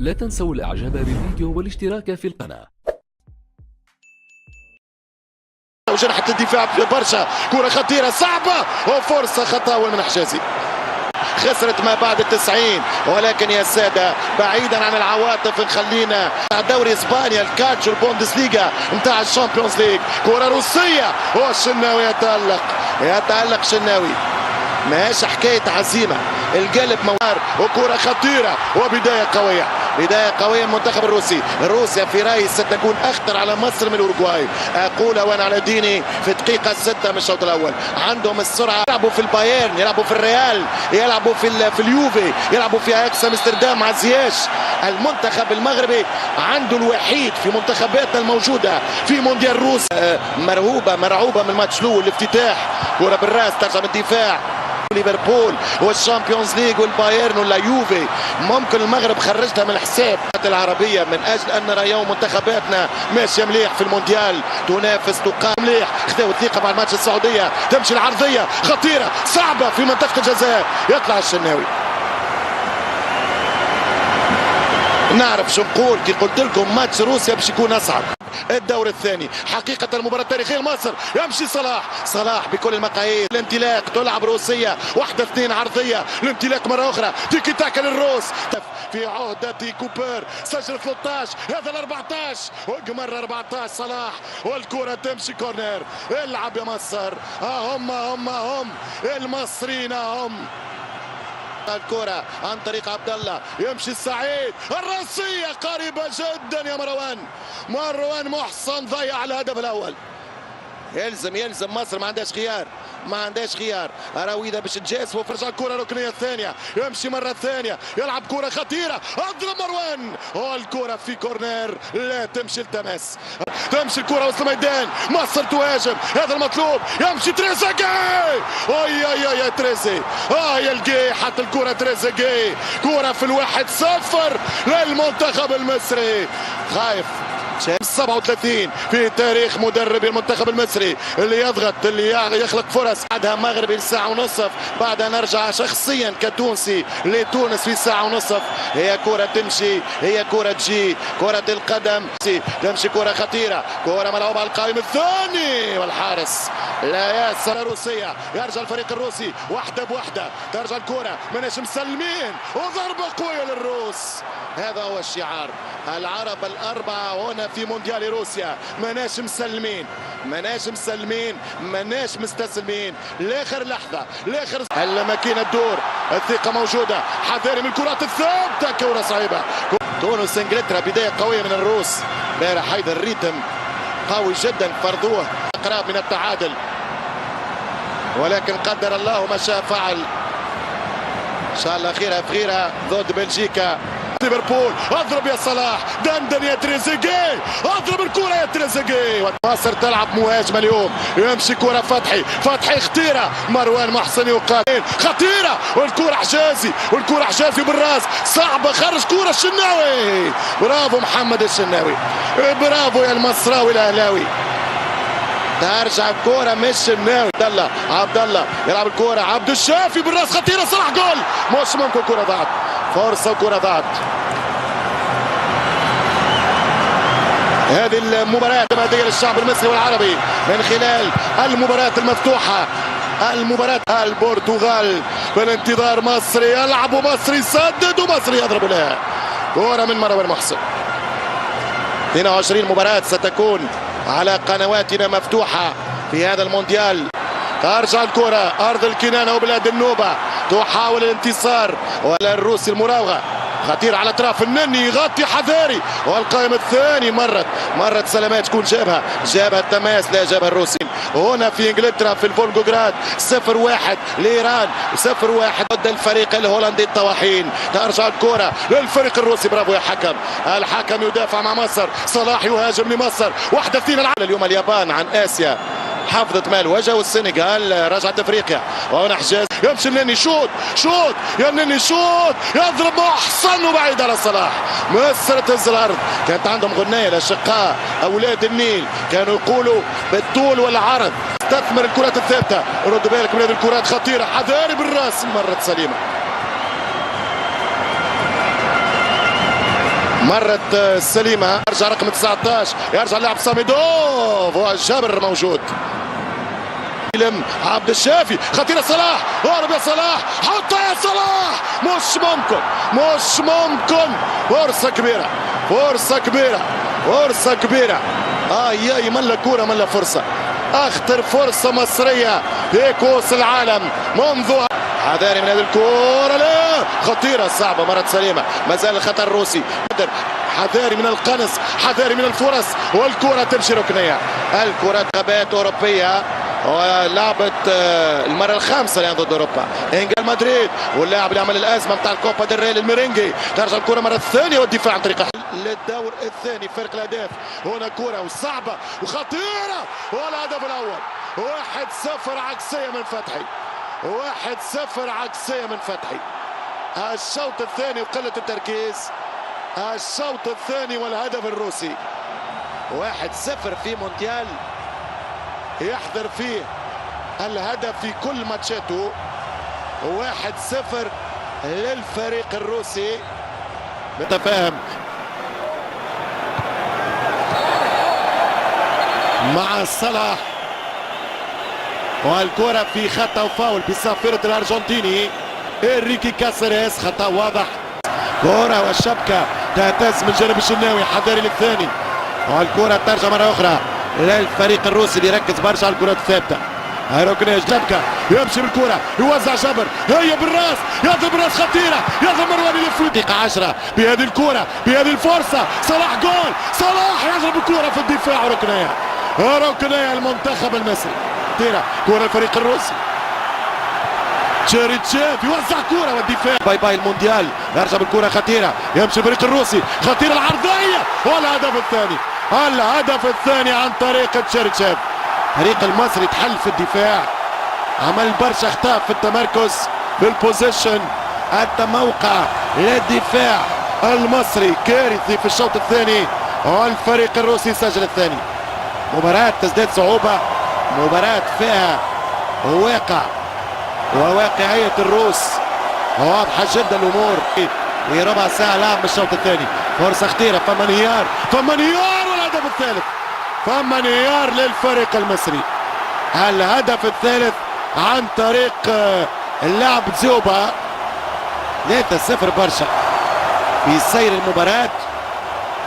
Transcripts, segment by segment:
لا تنسوا الاعجاب بالفيديو والاشتراك في القناة. وجنحة الدفاع برشا، كرة خطيرة صعبة وفرصة خطأ من حجازي. خسرت ما بعد ال90، ولكن يا سادة بعيدا عن العواطف نخلينا دوري اسبانيا، الكالتشو، البوندسليغا نتاع الشامبيونز ليج. كرة روسية والشناوي يتألق شناوي، ماهيش حكاية عزيمة، القلب موار وكرة خطيرة وبداية قوية. بداية قوية المنتخب الروسي. روسيا في رأيي ستكون أخطر على مصر من الأوروغواي، أقول وأنا على ديني في دقيقة 6 من الشوط الأول. عندهم السرعة، يلعبوا في البايرن، يلعبوا في الريال، يلعبوا في اليوفي، يلعبوا في اياكس امستردام مع زياش. المنتخب المغربي عنده الوحيد في منتخباتنا الموجودة في مونديال روسيا مرعوبة من الماتش الأول. الافتتاح كرة بالراس ترجع من الدفاع. ليفربول والشامبيونز ليج والبايرن ولا يوفي، ممكن المغرب خرجتها من الحساب العربية من اجل ان نرى يوم منتخباتنا ماشيه مليح في المونديال، تنافس تقام مليح. خذوا الثقه مع الماتش السعوديه، تمشي العرضيه خطيره صعبه في منطقه الجزاء، يطلع الشناوي. نعرف شو نقول كي قلت لكم ماتش روسيا باش يكون اصعب. الدور الثاني حقيقة المباراة التاريخية لمصر، يمشي صلاح بكل المقاييس. الانطلاق تلعب روسية، 1-2 عرضية، الانطلاق مرة أخرى، تيكي تاكا للروس في عهدة كوبر، سجل 13 هذا ال 14 وقمر 14 صلاح، والكرة تمشي كورنر. العب يا مصر، هم المصريين هم. الكرة عن طريق عبد الله، يمشي السعيد، الرأسية قريبة جدا يا مروان محسن ضيع الهدف الأول. يلزم مصر، ما عندهاش خيار. راويده باش تجاس وفرجع الكره الركنيه الثانيه، يمشي مره ثانيه، يلعب كره خطيره، اضرب مروان، والكره في كورنر لا تمشي التماس. تمشي الكره وسط الميدان، مصر تهاجم، هذا المطلوب، يمشي تريزيجيه، يا تريزي، يلقي حتى الكره تريزيجيه، كره في 1-0 للمنتخب المصري. خايف 37 في تاريخ مدرب المنتخب المصري، اللي يضغط، اللي يخلق فرص. بعدها مغربي لساعة ونصف، بعدها نرجع شخصيا كتونسي لتونس في ساعة ونصف. هي كرة تمشي، هي كرة تجي، كرة القدم تمشي، كرة خطيرة، كرة ملعوبة على القائم الثاني والحارس لا ياسر. روسية، يرجع الفريق الروسي واحدة بواحدة، ترجع الكرة ماناش مسلمين وضربة قوية للروس. هذا هو الشعار، العرب الأربعة هنا في مونديال روسيا، ماناش مسلمين، ماناش مستسلمين لاخر لحظة، لاخر الماكينة تدور، الثقة موجودة، حذاري من الكرات الثابتة، كرة صعيبة. تونس انجلترا بداية قوية من الروس، امبارح هيدا الريتم قوي جدا، فرضوه قراب من التعادل، ولكن قدر الله ما شاء فعل. ان شاء الله خيرها ضد بلجيكا. ليفربول، اضرب يا صلاح، دندن يا تريزيجيه، اضرب الكره يا تريزيجيه. مصر تلعب مهاجمه اليوم، يمشي كره فتحي خطيره، مروان محسن يقاتل خطيره، والكره حجازي بالراس صعبه، خرج كره الشناوي. برافو محمد الشناوي، برافو يا المصراوي الاهلاوي. ترجع الكرة مش الشناوي، عبد الله يلعب الكرة، عبد الشافي بالراس خطيرة، صلاح جول، مش ممكن، كرة ضاعت، فرصة وكرة ضاعت. هذه المباراة هدية للشعب المصري والعربي من خلال المباراة المفتوحة، المباراة البرتغال بالانتظار. مصري يلعب ومصري يسدد ومصري يضرب لها، كرة من مروان محسن. 22 مباراة ستكون على قنواتنا مفتوحة في هذا المونديال. ترجع الكرة أرض الكنانة وبلاد النوبة، تحاول الانتصار، ولا الروسي المراوغة خطير على اطراف النني، يغطي حذاري، والقائم الثاني مرت سلامات، شكون جابها التماس، لا جابها الروسي. هنا في انجلترا في الفولغوغراد 0-1 لايران، 0-1 ضد الفريق الهولندي الطواحين. ترجع الكرة للفريق الروسي، برافو يا حكم، الحكم يدافع مع مصر، صلاح يهاجم لمصر، 1-2 اليوم. اليابان عن اسيا حافظت مال وجه، والسنغال رجعت افريقيا. وهنا حجاز، يمشي النني، شوط يا النني، شوط، يضرب محسن وبعيد على صلاح. مصر تهز الارض. كانت عندهم غنية الاشقاء اولاد النيل، كانوا يقولوا بالطول والعرض، استثمر الكرات الثابتة، ردوا بالك من هذه الكرات خطيرة، حذاري بالراس، مرت سليمة. مرت سليمة، يرجع رقم 19، يرجع اللاعب ساميدوف وجابر موجود. عبد الشافي، خطيرة صلاح، هرب يا صلاح، حط يا صلاح، مش ممكن مش ممكن. فرصة كبيرة فرصة كبيرة فرصة كبيرة. ياي ملا كورة ملا فرصة، اخطر فرصة مصرية في كؤوس العالم منذ. حذاري من هذه الكورة، لا خطيرة صعبة، مرت سليمة، ما زال الخطر الروسي. حذاري من القنص، حذاري من الفرص، والكرة تمشي ركنية. الكرة غابات أوروبية، ولعبت المرة الخامسة الآن ضد أوروبا. إنجل مدريد واللاعب اللي عمل الأزمة بتاع الكوبا ديل ري الميرينجي، ترجع الكرة مرة ثانية والدفاع عن طريق للدور الثاني فرق الأهداف. هنا كرة وصعبة وخطيرة، والهدف الأول 1-0 عكسية من فتحي، 1-0 عكسية من فتحي. الشوط الثاني وقلة التركيز، الشوط الثاني والهدف الروسي. 1-0 في مونديال يحضر فيه الهدف في كل ماتشاته. 1-0 للفريق الروسي. متفاهم مع صلاح، والكرة في خطأ وفاول بصافرة الأرجنتيني إنريكي كاسيريس، خطأ واضح. كرة والشبكة تهتز من جانب الشناوي، حذاري للثاني، والكرة ترجع مرة أخرى للفريق الروسي اللي يركز برشا على الكرات الثابتة. هاي ركنية شبكة، يمشي بالكرة، يوزع جبر، هي بالراس، يضرب بالراس، خطيرة، يضرب مروان يلف دقيقة 10 بهذه الكرة بهذه الفرصة. صلاح جول، صلاح يضرب الكرة في الدفاع، وركنية ركنية المنتخب المصري. خطيرة كرة الفريق الروسي، تشيريتشيف يوزع كرة والدفاع. باي باي المونديال، يرجع بالكرة خطيرة، يمشي الفريق الروسي، خطيرة العرضية والهدف الثاني. الهدف الثاني عن طريق تشيريتشيف. الفريق المصري تحل في الدفاع، عمل برشا اخطاء في التمركز في البوزيشن، الموقع للدفاع المصري كارثي في الشوط الثاني، والفريق الروسي سجل الثاني. مباراة تزداد صعوبة، مباراة فيها واقع وواقعية الروس واضحة جدا الأمور. في ربع ساعة لعب من الشوط الثاني، فرصة خطيرة، فما انهيار والهدف الثالث، فما انهيار للفريق المصري. الهدف الثالث عن طريق اللاعب زوبا. 3-0 برشا في سير المباراة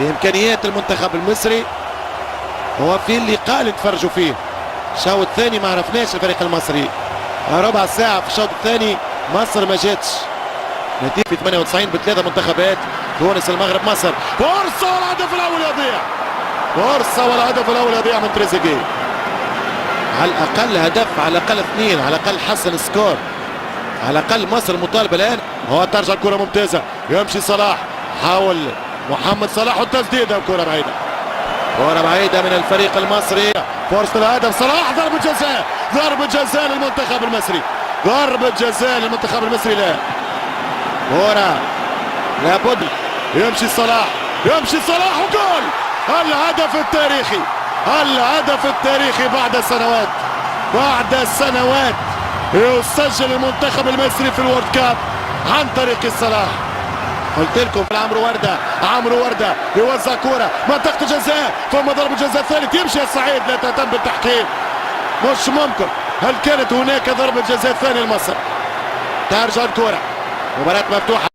بإمكانيات المنتخب المصري، هو في اللي قال نتفرجوا فيه. الشوط الثاني ما عرفناش الفريق المصري، ربع ساعة في الشوط الثاني مصر ما جاتش. نتيجة 98 ب3 منتخبات، تونس المغرب مصر. فرصة والهدف الأول يضيع، فرصة والهدف الأول يضيع من تريزيجيه. على الأقل هدف، على الأقل 2، على الأقل حسن سكور، على الأقل مصر مطالبة الآن. هو ترجع الكرة ممتازة، يمشي صلاح، حاول محمد صلاح والتسديدة، وكرة بعيدة، كرة بعيدة من الفريق المصري. فرصة الهدف، صلاح ضربة جزاء، ضربة جزاء للمنتخب المصري، ضربة جزاء للمنتخب المصري. لا كرة لابد، يمشي صلاح، يمشي صلاح وجول. الهدف التاريخي، الهدف التاريخي بعد سنوات، بعد سنوات يسجل المنتخب المصري في الورد كاب عن طريق صلاح. قلت لكم عمرو وردة، عمرو وردة يوزع كرة منطقة الجزاء، ثم ضربة جزاء ثالث، يمشي يا سعيد، لا تهتم بالتحكيم، مش ممكن. هل كانت هناك ضربة جزاء ثانية لمصر؟ ترجع الكرة، مباراة مفتوحة.